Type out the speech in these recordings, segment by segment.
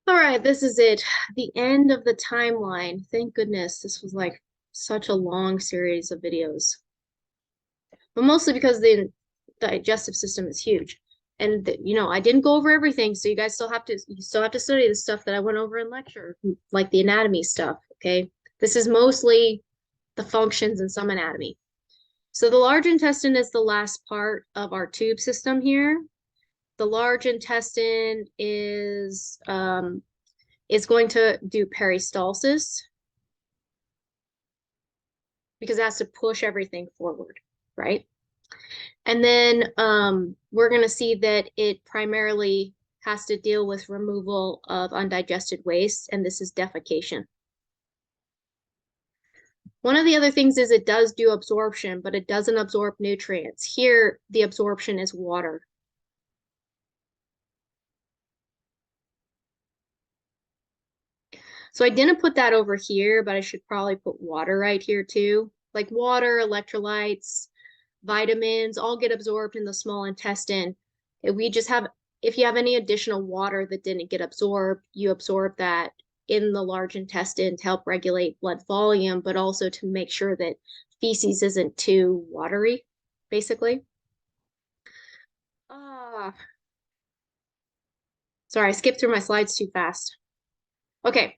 All right, this is it. The end of the timeline. Thank goodness this was like such a long series of videos, but mostly because the digestive system is huge. And I didn't go over everything, so you still have to study the stuff that I went over in lecture, like the anatomy stuff, okay? This is mostly the functions and some anatomy. So the large intestine is the last part of our tube system here. The large intestine is going to do peristalsis because it has to push everything forward, right? And then we're going to see that it primarily has to deal with removal of undigested waste, and this is defecation. One of the other things is it does do absorption, but it doesn't absorb nutrients. Here, the absorption is water. So I didn't put that over here, but I should probably put water right here too. Like water, electrolytes, vitamins all get absorbed in the small intestine. If you have any additional water that didn't get absorbed, you absorb that in the large intestine to help regulate blood volume, but also to make sure that feces isn't too watery, basically. Ah, sorry, I skipped through my slides too fast. Okay,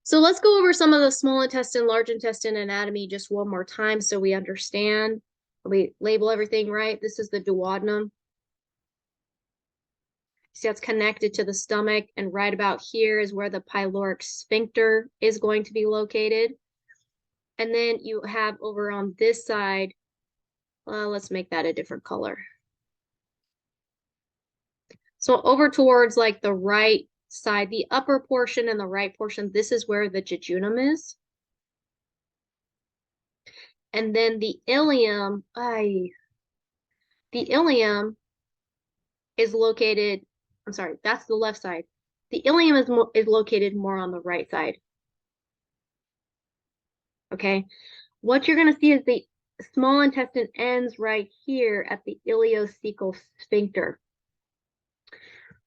so let's go over some of the small intestine, large intestine anatomy just one more time so we understand. We label everything right. This is the duodenum. See, that's connected to the stomach, and right about here is where the pyloric sphincter is going to be located. And then you have over on this side, let's make that a different color. So over towards like the right side, the upper portion and the right portion, this is where the jejunum is. And then the ilium is located, I'm sorry, that's the left side. The ilium is located more on the right side. Okay. What you're going to see is the small intestine ends right here at the ileocecal sphincter.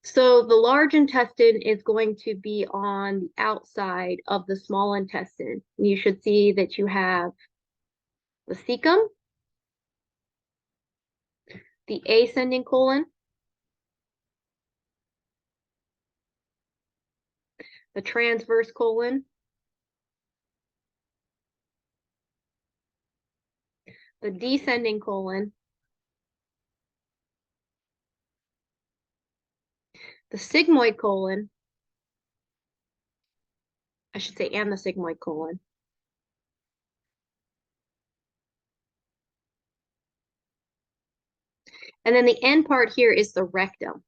So the large intestine is going to be on the outside of the small intestine. You should see that you have the cecum, the ascending colon, the transverse colon, the descending colon, the sigmoid colon, I should say, and the sigmoid colon. And then the end part here is the rectum.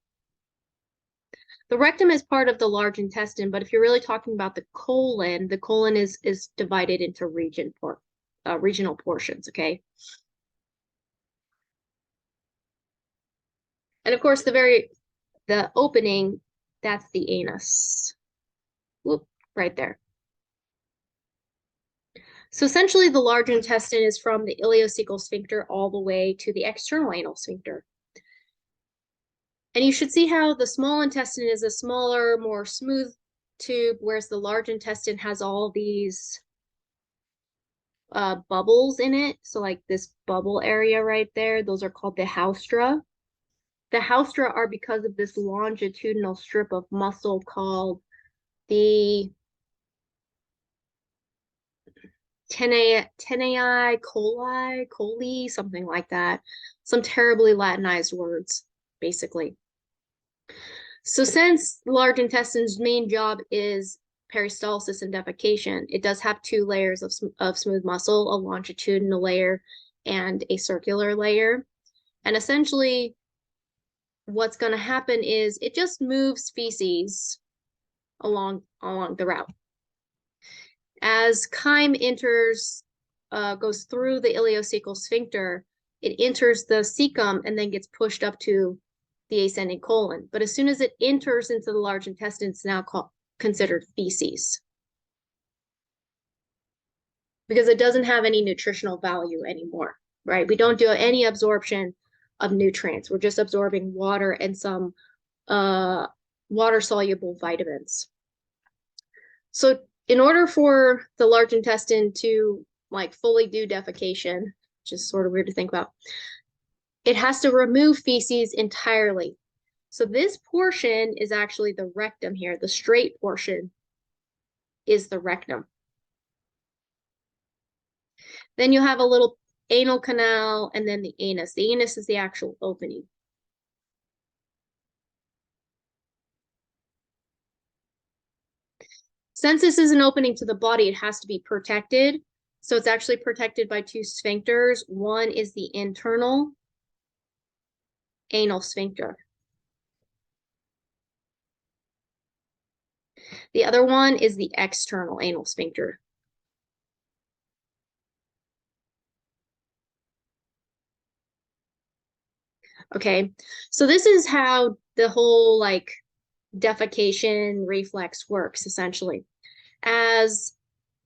The rectum is part of the large intestine, but if you're really talking about the colon is divided into regional portions, okay? And of course, the opening, that's the anus. Whoop, right there. So essentially, the large intestine is from the ileocecal sphincter all the way to the external anal sphincter. And you should see how the small intestine is a smaller, more smooth tube, whereas the large intestine has all these bubbles in it. So like this bubble area right there, those are called the haustra. The haustra are because of this longitudinal strip of muscle called the tenae coli, something like that. Some terribly Latinized words, basically. So since the large intestine's main job is peristalsis and defecation, it does have two layers of smooth muscle, a longitudinal layer and a circular layer. And essentially, what's going to happen is it just moves feces along the route. As chyme goes through the ileocecal sphincter, it enters the cecum and then gets pushed up to the ascending colon. But as soon as it enters into the large intestine, it's now considered feces because it doesn't have any nutritional value anymore, right? We don't do any absorption of nutrients. We're just absorbing water and some water-soluble vitamins. So in order for the large intestine to like fully do defecation, which is sort of weird to think about, it has to remove feces entirely. So this portion is actually the rectum here. The straight portion is the rectum. Then you have a little anal canal and then the anus. The anus is the actual opening. Since this is an opening to the body, it has to be protected. So it's actually protected by two sphincters. One is the internal anal sphincter. The other one is the external anal sphincter. Okay, so this is how the whole like defecation reflex works essentially. As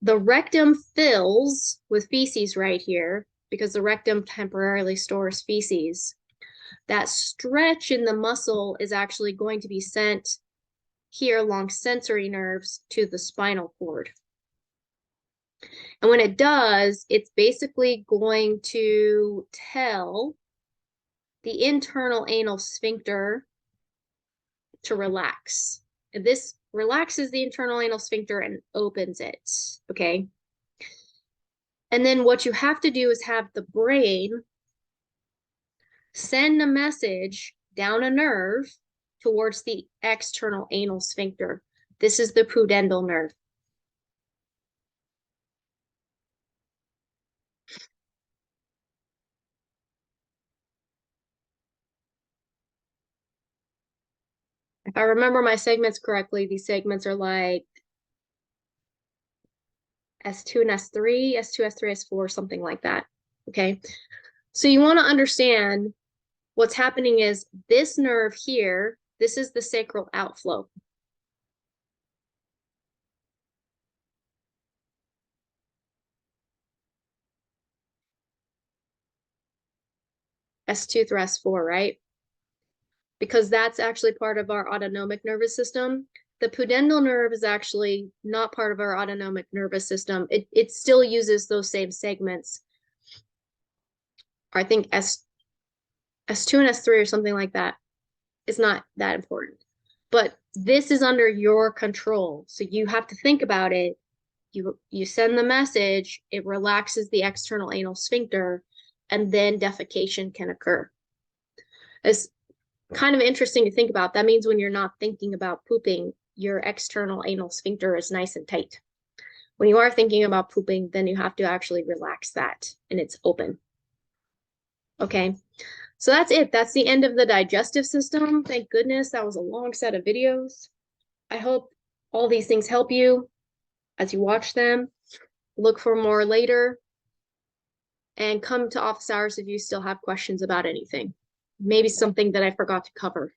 the rectum fills with feces right here, because the rectum temporarily stores feces, that stretch in the muscle is actually going to be sent here along sensory nerves to the spinal cord. And when it does, it's basically going to tell the internal anal sphincter to relax. And this relaxes the internal anal sphincter and opens it, okay? And then what you have to do is have the brain send a message down a nerve towards the external anal sphincter. This is the pudendal nerve. If I remember my segments correctly, these segments are like S2 and S3, S2, S3, S4, something like that, okay? So you want to understand what's happening is this nerve here, this is the sacral outflow. S2 through S4, right? Because that's actually part of our autonomic nervous system. The pudendal nerve is actually not part of our autonomic nervous system. It still uses those same segments. I think S2 and S3 or something like that. It's not that important. But this is under your control. So you have to think about it. You send the message, it relaxes the external anal sphincter, and then defecation can occur. It's kind of interesting to think about. That means when you're not thinking about pooping, your external anal sphincter is nice and tight. When you are thinking about pooping, then you have to actually relax that and it's open. Okay, so that's it. That's the end of the digestive system. Thank goodness that was a long set of videos. I hope all these things help you as you watch them. Look for more later and come to office hours if you still have questions about anything. Maybe something that I forgot to cover.